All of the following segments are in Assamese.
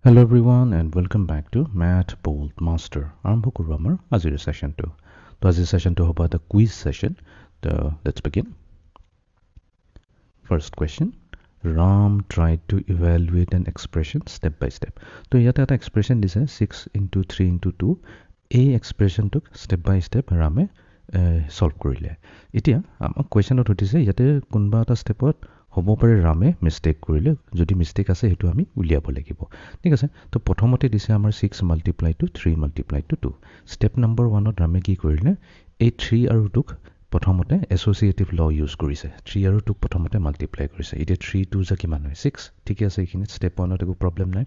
Hello everyone and welcome back to Math Bold Master. আৰম্ভ কৰোঁ আমাৰ আজিৰ সেশনটো। তো আজিৰ সেশনটো হ'ব এটা কুইজ সেশন। তো let's begin. First question. Ram tried to evaluate an expression step by step. তো ইয়াতে এটা expression দিছে 6 into 3 into 2. এই expressionটোক step by step ৰামে solve কৰিলে। এতিয়া আমাক questionত সুধিছে ইয়াতে কোনবা এটা stepত হ'ব পাৰে ৰামে মিস্টেক কৰিলে যদি মিস্টেক আছে হেতু আমি উলিয়াব লাগিব ঠিক আছে তো প্ৰথমতে দিছে আমাৰ 6 multiply to 3 multiply to 2 step number 1 ত ৰামে কি কৰিলে এই 3 আৰু 2 ক প্ৰথমতে এছ'চিয়েটিভ ল ইউজ কৰিছে 3 আৰু 2 ক প্ৰথমতে মাল্টিপ্লাই কৰিছে এতিয়া 3 2 যা কিমান হয় 6 ঠিক আছে এইখিনি স্টেপ 1 ত একো প্ৰবলেম নাই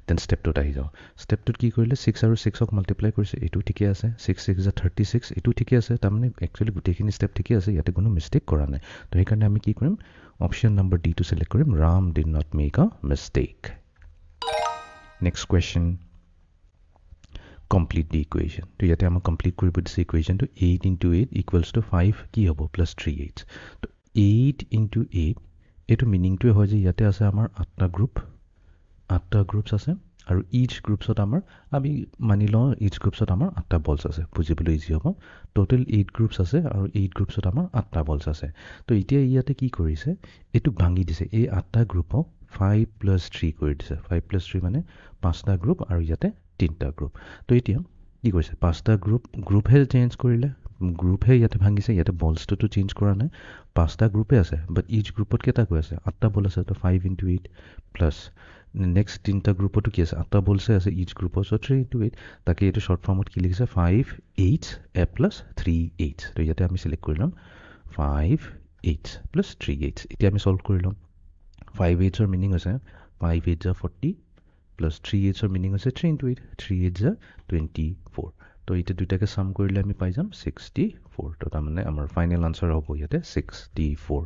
দেন স্টেপ 2 ত আহি যাও স্টেপ 2 ত কি কৰিলে 6 আৰু 6 ক মাল্টিপ্লাই কৰিছে এটো ঠিকই আছে 6 6 যা 36 এটো ঠিকই আছে তাৰমানে একচুয়ালি গুটেখিনি স্টেপ ঠিকই আছে ইয়াতে কোনো মিস্টেক কৰা নাই তো এই কাৰণে আমি কি কৰিম Option number D to select karim. Ram did not make a mistake. Next question. Complete the equation. To yate ama complete koribo this equation to 8 into 8 equals to 5 ki hobo plus 3 8. To 8 into 8 eto meaning to hoy je yate ase amar 8 ta groups ase আৰু each groups ot amar ami manilo each groups ot amar 8 ta balls ase bujibolo easy hobo total 8 groups ase aru 8 groups ot amar 8 ta balls ase to itia iyate ki korise etu bhangi dise ei 8 ta group ok 5 plus 3 kori dise 5 plus 3 mane 5 ta group aru iyate 3 ta group to itia ki korise 5 ta group he change korile group he yate bhangise yate balls to change kora nai 5 ta group ase but each group ot keta koi ase 8 ta ball ase to 5 into 8 plus next tinta group to ki ase 8 ta ball se ase each group so 3 into 8 take eto short form ot ki likhise 5 8 a plus 3 8 to yate ami select korilam 5 8 plus 3 8 iti ami solve korilam 5 8 or meaning ase 5 8 ja 40 plus 3 8 or meaning ase 3 into 8 3 8 ja 24 to ite duita ke sum korile ami pai jam 64 to tamane amar final answer hobo yate 64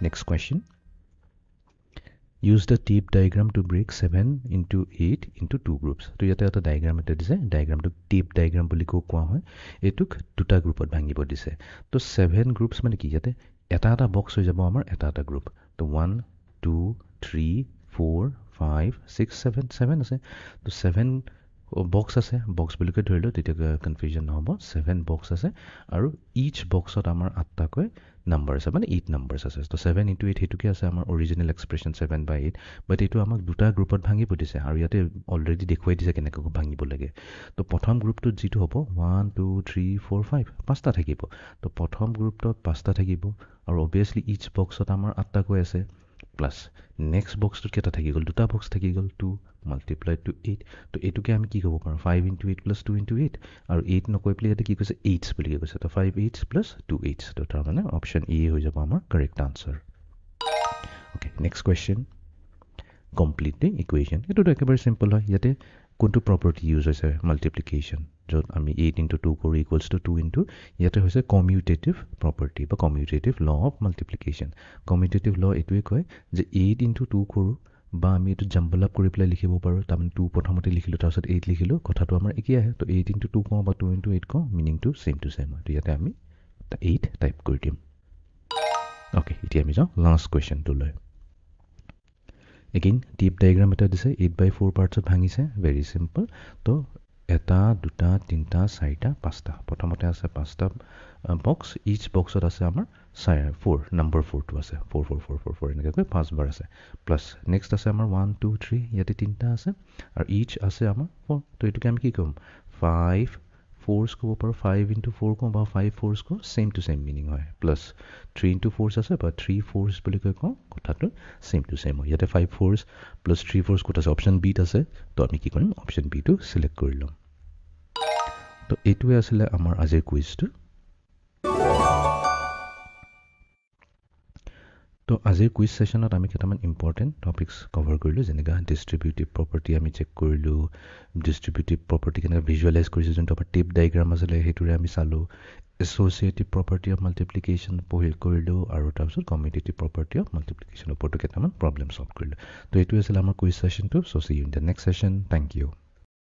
next question Use the tape diagram to break 7 into 8 into 2 groups. To yate eta diagram eta dise diagram to tape diagram boli ko koa hoy etuk duta group ot bhangibo dise to 7 groups mane ki yate eta box hoy jabo amar eta group to 1 2 3 4 5 6 7 7 ase to 7 box ase box boli ko dhorilo tete confusion na hobo 7 box ase aru each box ot amar 8 ta koi numbers মানে 8 numbers আছে তো 7 into 8 হেতুকে আছে আমাৰ অৰিজিনাল এক্সপ্ৰেছন 7 by 8 বাট এটো আমাক দুটা গ্ৰুপত ভাঙিব দিছে আৰু ইয়াতে অলৰেডি দেখুৱাই দিছে কেনেকৈ ভাঙিব লাগে তো প্ৰথম গ্ৰুপটো যেটো হ'ব 1 2 3 4 5 পাঁচটা থাকিব তো প্ৰথম গ্ৰুপটোত পাঁচটা থাকিব আৰু obviously each boxত আমাৰ 8টা কৈ আছে প্লাস নেক্সট বক্সটোত কেটা থাকি গল দুটা বক্স থাকি গল 2 multiplied to 8 তো এটুকে আমি কি কব পাৰো 5 into 8 plus 2 into 8 আৰু 8 নকৈ প্লে ইয়াতে কি কৈছে 8 বুলি কৈছে তো 5 8 plus 2 8 তো তাৰ মানে অপচন এ হৈ যাব আমাৰ correct answer okay next question complete the equation এটো তো একেবাৰে সিম্পল হয় ইয়াতে কোনটো প্ৰপাৰ্টি ইউজ হৈছে মাল্টিপ্লিকেশন যত আমি 8 into 2 কৰো ইকুয়ালস টু 2 into ইয়াতে হৈছে কমিউটেটিভ প্ৰপাৰ্টি বা commutative law of multiplication commutative ল এটোৱে কয় যে 8 into 2 কৰো বা আমি এটো জাম্বল আপ কৰি প্লাই লিখিব পাৰো তাৰমানে 2 প্ৰথমতে লিখিলো তাৰছত 8 লিখিলো কথাটো আমাৰ একেই আহে তো 8 into 2 কম বা 2 into 8 com meaning to same হয় তো ইয়াতে আমি 8 টাইপ কৰি দিম ওকে এতিয়া আমি যাও লাষ্ট কোৱেশ্চন টু লৈ Again, deep diagram এটা দিছে 8 by 4 parts of ভাঙিছে very simple তো এটা দুটা তিনটা চাৰিটা পাঁচটা প্ৰথমতে আছে পাঁচটা বক্স each boxত আছে আমাৰ 4 number 4 টো আছে 4 4 4 4 4 এনেকৈ কৈ পাঁচ বাৰ আছে প্লাস নেক্সট আছে আমাৰ 1 2 3 ইয়াতে তিনটা আছে আৰু each আছে আমাৰ 4 তো এটোকে আমি কি কম 5 4s কব পাৰো 5 into 4 কম বা 5 4s co same to same meaning হয় প্লাস 3 into 4s আছে বা 3 4s বুলি কৈ কম কথাটো সেম টু সেম হয় ইয়াতে 5 4s plus 3 4s কোটা আছে অপশন বি আছে তো আমি কি কৰিম অপশন বি টো সিলেক্ট কৰি লম তো এটোৱে আছিল আমাৰ আজিৰ কুইজটো তো আজিৰ কুইজ সেশনত আমি কেটামান ইম্পৰ্টেন্ট টপিকস কভাৰ কৰিলো যেনেকা ডিস্ট্ৰিবিউটিভ প্ৰপাৰ্টি আমি চেক কৰিলো ডিস্ট্ৰিবিউটিভ প্ৰপাৰ্টি কেনে ভিজুৱেলাইজ কৰিছো যোনটো আমাৰ টেপ ডায়াগ্ৰাম আছে হেতুৰে আমি চালো এছ'চিয়েটিভ প্ৰপাৰ্টি অফ মাল্টিপ্লিকেশন পঢ়িল কৰিলো আৰু তাৰপিছত কমিউটেটিভ প্ৰপাৰ্টি অফ মাল্টিপ্লিকেশন ওপৰটো কেটামান প্ৰবলেম সলভ কৰিলো তো এটো আছিল আমাৰ কুইজ সেশনটো so see in the next session thank U